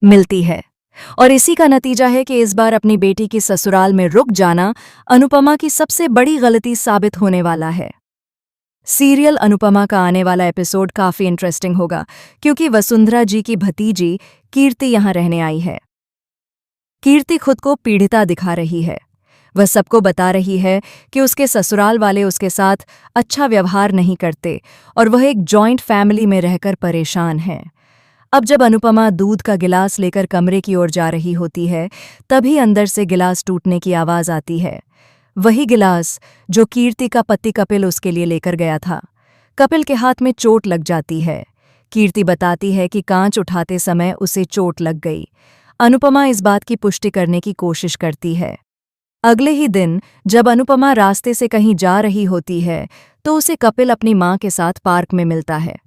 मिलती है। और इसी का नतीजा है कि इस बार अपनी बेटी की ससुराल में रुक जाना अनुपमा की सबसे बड़ी गलती साबित होने वाला है। सीरियल अनुपमा का आने वाला एपिसोड काफी इंटरेस्टिंग होगा, क्योंकि वसुंधरा जी की भतीजी कीर्ति यहां रहने आई है। कीर्ति खुद को पीड़िता दिखा रही है। वह सबको बता रही है कि उसके ससुराल वाले उसके साथ अच्छा व्यवहार नहीं करते और वह एक जॉइंट फैमिली में रहकर परेशान है। अब जब अनुपमा दूध का गिलास लेकर कमरे की ओर जा रही होती है, तभी अंदर से गिलास टूटने की आवाज आती है। वही गिलास जो कीर्ति का पति कपिल उसके लिए लेकर गया था। कपिल के हाथ में चोट लग जाती है। कीर्ति बताती है कि कांच उठाते समय उसे चोट लग गई। अनुपमा इस बात की पुष्टि करने की कोशिश करती है। अगले ही दिन जब अनुपमा रास्ते से कहीं जा रही होती है, तो उसे कपिल अपनी मां के साथ पार्क में मिलता है।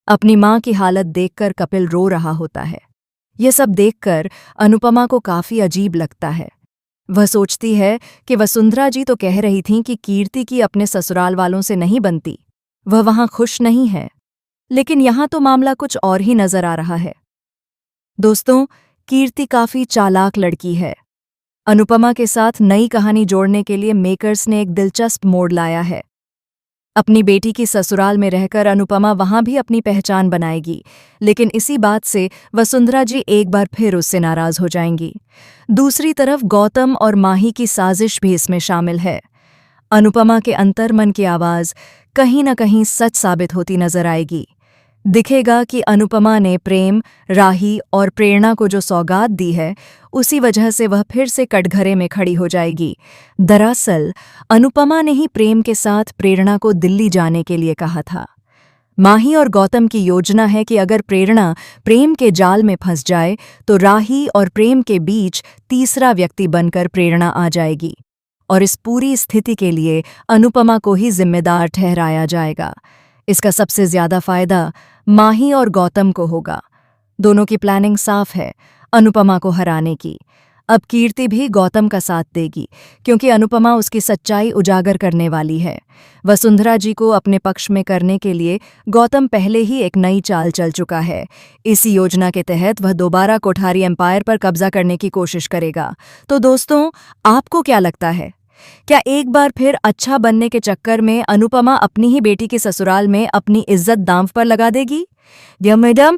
अपनी मां की हालत देखकर कपिल रो रहा होता है। यह सब देखकर अनुपमा को काफी अजीब लगता है। वह सोचती है कि वसुंधरा जी तो कह रही थीं कि कीर्ति की अपने ससुराल वालों से नहीं बनती, वह वहां खुश नहीं है। लेकिन यहां तो मामला कुछ और ही नजर आ रहा है। दोस्तों, कीर्ति काफी चालाक लड़की है। अनुपमा के साथ नई कहानी जोड़ने के लिए मेकर्स ने एक दिलचस्प मोड़ लाया है। अपनी बेटी की ससुराल में रहकर अनुपमा वहां भी अपनी पहचान बनाएगी, लेकिन इसी बात से वसुंधरा जी एक बार फिर उससे नाराज हो जाएंगी। दूसरी तरफ गौतम और माही की साजिश भी इसमें शामिल है। अनुपमा के अंतर्मन की आवाज कहीं न कहीं सच साबित होती नजर आएगी। दिखेगा कि अनुपमा ने प्रेम, राही और प्रेरणा को जो सौगात दी है, उसी वजह से वह फिर से कटघरे में खड़ी हो जाएगी। दरअसल अनुपमा ने ही प्रेम के साथ प्रेरणा को दिल्ली जाने के लिए कहा था। माही और गौतम की योजना है कि अगर प्रेरणा प्रेम के जाल में फंस जाए, तो राही और प्रेम के बीच तीसरा व्यक्ति बनकर प्रेरणा आ जाएगी और इस पूरी स्थिति के लिए अनुपमा को ही जिम्मेदार ठहराया जाएगा। इसका सबसे ज्यादा फायदा माही और गौतम को होगा। दोनों की प्लानिंग साफ है अनुपमा को हराने की। अब कीर्ति भी गौतम का साथ देगी, क्योंकि अनुपमा उसकी सच्चाई उजागर करने वाली है। वसुंधरा जी को अपने पक्ष में करने के लिए गौतम पहले ही एक नई चाल चल चुका है। इसी योजना के तहत वह दोबारा कोठारी एम्पायर पर कब्जा करने की कोशिश करेगा। तो दोस्तों, आपको क्या लगता है? क्या एक बार फिर अच्छा बनने के चक्कर में अनुपमा अपनी ही बेटी के ससुराल में अपनी इज्जत दांव पर लगा देगी? Dear madam,